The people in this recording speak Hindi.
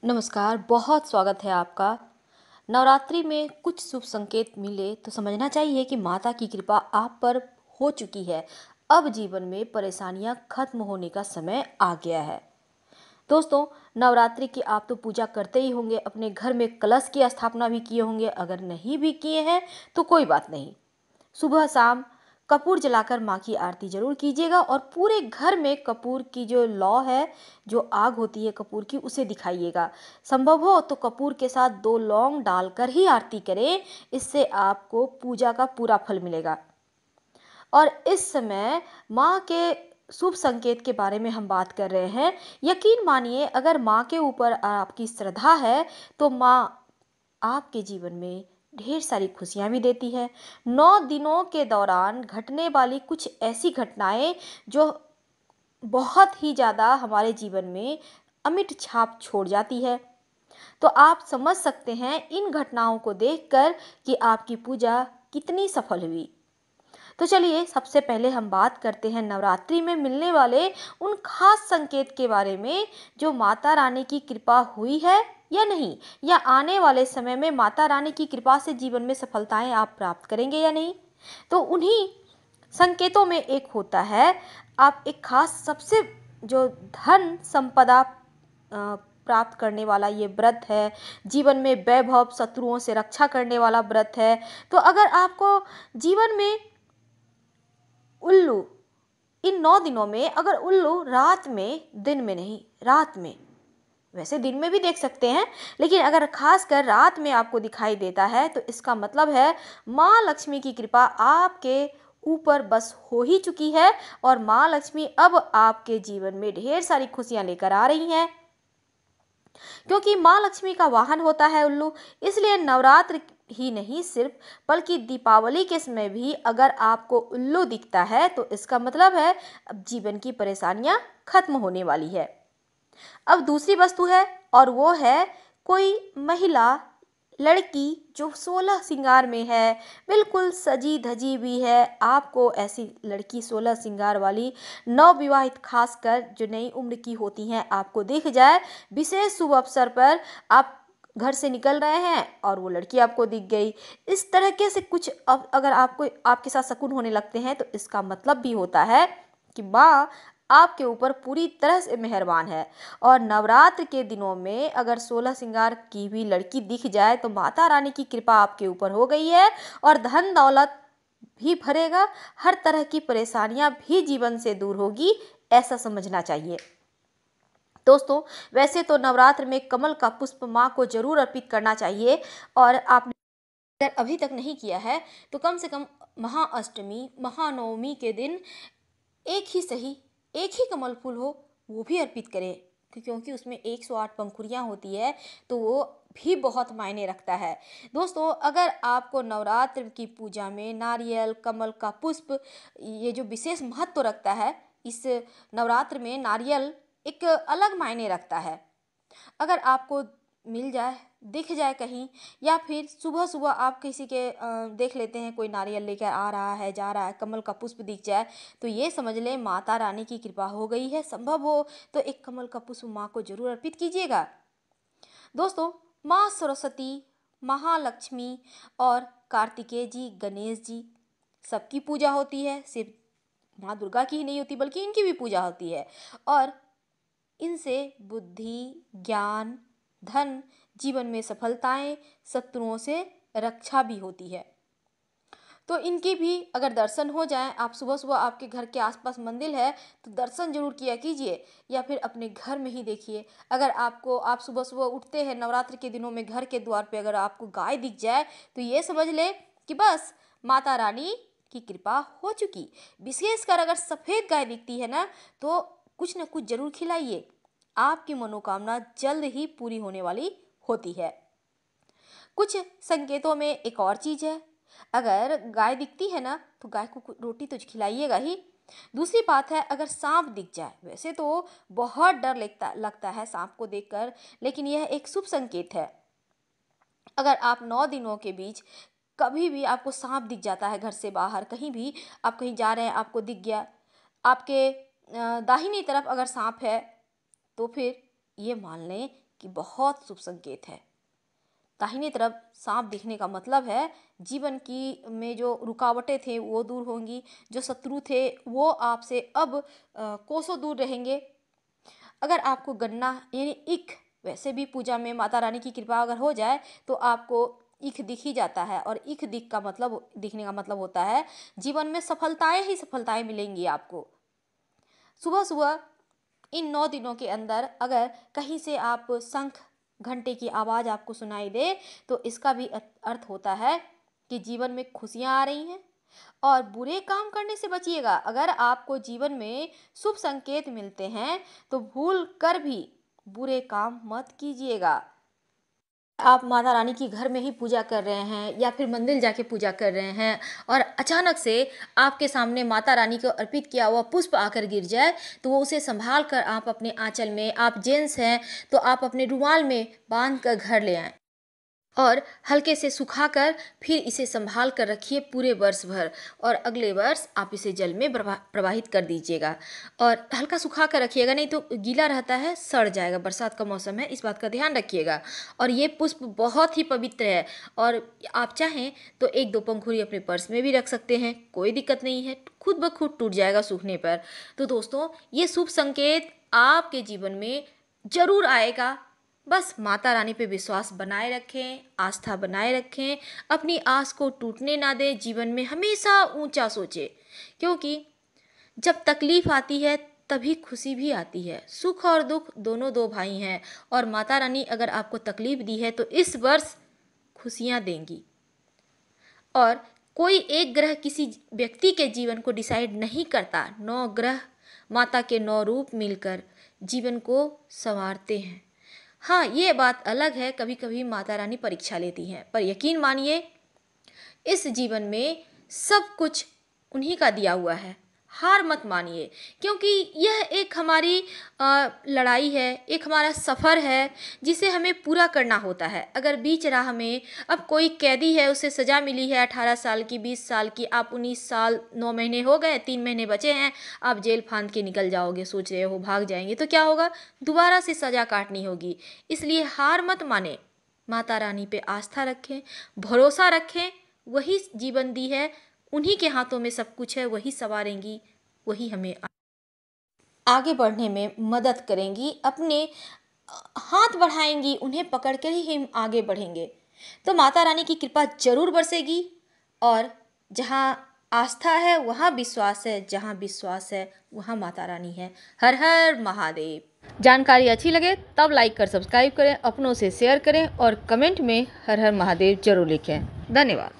नमस्कार, बहुत स्वागत है आपका। नवरात्रि में कुछ शुभ संकेत मिले तो समझना चाहिए कि माता की कृपा आप पर हो चुकी है। अब जीवन में परेशानियां खत्म होने का समय आ गया है। दोस्तों, नवरात्रि की आप तो पूजा करते ही होंगे, अपने घर में कलश की स्थापना भी किए होंगे। अगर नहीं भी किए हैं तो कोई बात नहीं, सुबह शाम कपूर जलाकर माँ की आरती जरूर कीजिएगा और पूरे घर में कपूर की जो लौ है, जो आग होती है कपूर की, उसे दिखाइएगा। संभव हो तो कपूर के साथ 2 लौंग डालकर ही आरती करें, इससे आपको पूजा का पूरा फल मिलेगा। और इस समय माँ के शुभ संकेत के बारे में हम बात कर रहे हैं। यकीन मानिए, अगर माँ के ऊपर आपकी श्रद्धा है तो माँ आपके जीवन में ढेर सारी खुशियां भी देती है। 9 दिनों के दौरान घटने वाली कुछ ऐसी घटनाएं जो बहुत ही ज़्यादा हमारे जीवन में अमिट छाप छोड़ जाती है। तो आप समझ सकते हैं इन घटनाओं को देखकर कि आपकी पूजा कितनी सफल हुई। तो चलिए, सबसे पहले हम बात करते हैं नवरात्रि में मिलने वाले उन खास संकेत के बारे में, जो माता रानी की कृपा हुई है या नहीं, या आने वाले समय में माता रानी की कृपा से जीवन में सफलताएं आप प्राप्त करेंगे या नहीं। तो उन्हीं संकेतों में एक होता है, आप एक खास सबसे जो धन संपदा प्राप्त करने वाला ये व्रत है, जीवन में वैभव शत्रुओं से रक्षा करने वाला व्रत है। तो अगर आपको जीवन में उल्लू, इन 9 दिनों में अगर उल्लू रात में, दिन में नहीं रात में, वैसे दिन में भी देख सकते हैं, लेकिन अगर खासकर रात में आपको दिखाई देता है तो इसका मतलब है माँ लक्ष्मी की कृपा आपके ऊपर बस हो ही चुकी है और माँ लक्ष्मी अब आपके जीवन में ढेर सारी खुशियां लेकर आ रही हैं। क्योंकि माँ लक्ष्मी का वाहन होता है उल्लू, इसलिए नवरात्र ही नहीं सिर्फ, बल्कि दीपावली के समय भी अगर आपको उल्लू दिखता है तो इसका मतलब है अब जीवन की परेशानियां खत्म होने वाली है। अब दूसरी वस्तु है, और वो है कोई महिला, लड़की जो 16 श्रृंगार में है, बिल्कुल सजी धजी भी है। आपको ऐसी लड़की 16 श्रृंगार वाली नवविवाहित, खासकर जो नई उम्र की होती हैं, आपको दिख जाए विशेष शुभ अवसर पर, आप घर से निकल रहे हैं और वो लड़की आपको दिख गई, इस तरह के से कुछ अगर आपको आपके साथ शकुन होने लगते हैं तो इसका मतलब भी होता है कि माँ आपके ऊपर पूरी तरह से मेहरबान है। और नवरात्र के दिनों में अगर 16 श्रृंगार की हुई लड़की दिख जाए तो माता रानी की कृपा आपके ऊपर हो गई है और धन दौलत भी भरेगा, हर तरह की परेशानियां भी जीवन से दूर होगी, ऐसा समझना चाहिए। दोस्तों, वैसे तो नवरात्र में कमल का पुष्प माँ को जरूर अर्पित करना चाहिए, और आपने अगर अभी तक नहीं किया है तो कम से कम महाअष्टमी, महानवमी के दिन एक ही सही, एक ही कमल फूल हो, वो भी अर्पित करें, क्योंकि उसमें 108 पंखुड़ियाँ होती है, तो वो भी बहुत मायने रखता है। दोस्तों, अगर आपको नवरात्र की पूजा में नारियल, कमल का पुष्प, ये जो विशेष महत्व रखता है, इस नवरात्र में नारियल एक अलग मायने रखता है। अगर आपको मिल जाए, दिख जाए कहीं, या फिर सुबह सुबह आप किसी के देख लेते हैं कोई नारियल लेकर आ रहा है, जा रहा है, कमल का पुष्प दिख जाए, तो ये समझ लें माता रानी की कृपा हो गई है। संभव हो तो एक कमल का पुष्प माँ को जरूर अर्पित कीजिएगा। दोस्तों, माँ सरस्वती, महालक्ष्मी और कार्तिकेय जी, गणेश जी, सबकी पूजा होती है, सिर्फ माँ दुर्गा की ही नहीं होती बल्कि इनकी भी पूजा होती है। और इनसे बुद्धि, ज्ञान, धन, जीवन में सफलताएं, शत्रुओं से रक्षा भी होती है। तो इनके भी अगर दर्शन हो जाएं, आप सुबह सुबह आपके घर के आसपास मंदिर है तो दर्शन जरूर किया कीजिए, या फिर अपने घर में ही देखिए। अगर आप सुबह सुबह उठते हैं नवरात्र के दिनों में, घर के द्वार पे अगर आपको गाय दिख जाए तो ये समझ ले कि बस माता रानी की कृपा हो चुकी। विशेषकर अगर सफ़ेद गाय दिखती है ना, तो कुछ न कुछ जरूर खिलाइए, आपकी मनोकामना जल्द ही पूरी होने वाली होती है। कुछ संकेतों में एक और चीज है, अगर गाय दिखती है ना तो गाय को रोटी तो खिलाइएगा ही। दूसरी बात है, अगर सांप दिख जाए, वैसे तो बहुत डर लगता है सांप को देखकर, लेकिन यह एक शुभ संकेत है। अगर आप 9 दिनों के बीच कभी भी आपको सांप दिख जाता है, घर से बाहर कहीं भी आप कहीं जा रहे हैं, आपको दिख गया, आपके दाहिनी तरफ अगर सांप है, तो फिर ये मान लें कि बहुत शुभ संकेत है। दाहिने तरफ सांप दिखने का मतलब है जीवन की में जो रुकावटें थे वो दूर होंगी, जो शत्रु थे वो आपसे अब कोसों दूर रहेंगे। अगर आपको गन्ना यानी ईख, वैसे भी पूजा में माता रानी की कृपा अगर हो जाए तो आपको ईख दिख ही जाता है, और ईख दिखने का मतलब होता है जीवन में सफलताएं ही सफलताएं मिलेंगी आपको। सुबह सुबह इन 9 दिनों के अंदर अगर कहीं से आप शंख घंटे की आवाज़ आपको सुनाई दे तो इसका भी अर्थ होता है कि जीवन में खुशियां आ रही हैं। और बुरे काम करने से बचिएगा। अगर आपको जीवन में शुभ संकेत मिलते हैं तो भूल कर भी बुरे काम मत कीजिएगा। आप माता रानी की घर में ही पूजा कर रहे हैं या फिर मंदिर जाके पूजा कर रहे हैं और अचानक से आपके सामने माता रानी को अर्पित किया हुआ पुष्प आकर गिर जाए तो वो उसे संभाल कर आप अपने आंचल में, आप जेंट्स हैं तो आप अपने रुमाल में बांध कर घर ले आएं और हल्के से सुखाकर फिर इसे संभाल कर रखिए पूरे वर्ष भर, और अगले वर्ष आप इसे जल में प्रवाहित कर दीजिएगा। और हल्का सुखा कर रखिएगा, नहीं तो गीला रहता है सड़ जाएगा, बरसात का मौसम है, इस बात का ध्यान रखिएगा। और ये पुष्प बहुत ही पवित्र है और आप चाहें तो एक दो पंखुड़ी अपने पर्स में भी रख सकते हैं, कोई दिक्कत नहीं है, खुद ब खुद टूट जाएगा सूखने पर। तो दोस्तों, ये शुभ संकेत आपके जीवन में जरूर आएगा। बस माता रानी पे विश्वास बनाए रखें, आस्था बनाए रखें, अपनी आस को टूटने ना दें, जीवन में हमेशा ऊंचा सोचें, क्योंकि जब तकलीफ आती है तभी खुशी भी आती है। सुख और दुख दोनों दो भाई हैं और माता रानी अगर आपको तकलीफ दी है तो इस वर्ष खुशियां देंगी। और कोई एक ग्रह किसी व्यक्ति के जीवन को डिसाइड नहीं करता, 9 ग्रह माता के 9 रूप मिलकर जीवन को संवारते हैं। हाँ, ये बात अलग है, कभी कभी माता रानी परीक्षा लेती हैं, पर यकीन मानिए इस जीवन में सब कुछ उन्हीं का दिया हुआ है। हार मत मानिए, क्योंकि यह एक हमारी लड़ाई है, एक हमारा सफ़र है जिसे हमें पूरा करना होता है। अगर बीच राह में अब कोई कैदी है, उसे सज़ा मिली है 18 साल की, 20 साल की, आप 19 साल 9 महीने हो गए, 3 महीने बचे हैं, आप जेल फांद के निकल जाओगे, सोच रहे हो भाग जाएंगे, तो क्या होगा? दोबारा से सज़ा काटनी होगी। इसलिए हार मत माने, माता रानी पे आस्था रखें, भरोसा रखें, वही जीवन दी है, उन्हीं के हाथों में सब कुछ है, वही संवारेंगी, वही हमें आगे बढ़ने में मदद करेंगी, अपने हाथ बढ़ाएंगी, उन्हें पकड़ कर ही हम आगे बढ़ेंगे। तो माता रानी की कृपा जरूर बरसेगी, और जहाँ आस्था है वहाँ विश्वास है, जहाँ विश्वास है वहाँ माता रानी है। हर हर महादेव। जानकारी अच्छी लगे तब लाइक कर सब्सक्राइब करें, अपनों से शेयर करें और कमेंट में हर हर महादेव जरूर लिखें। धन्यवाद।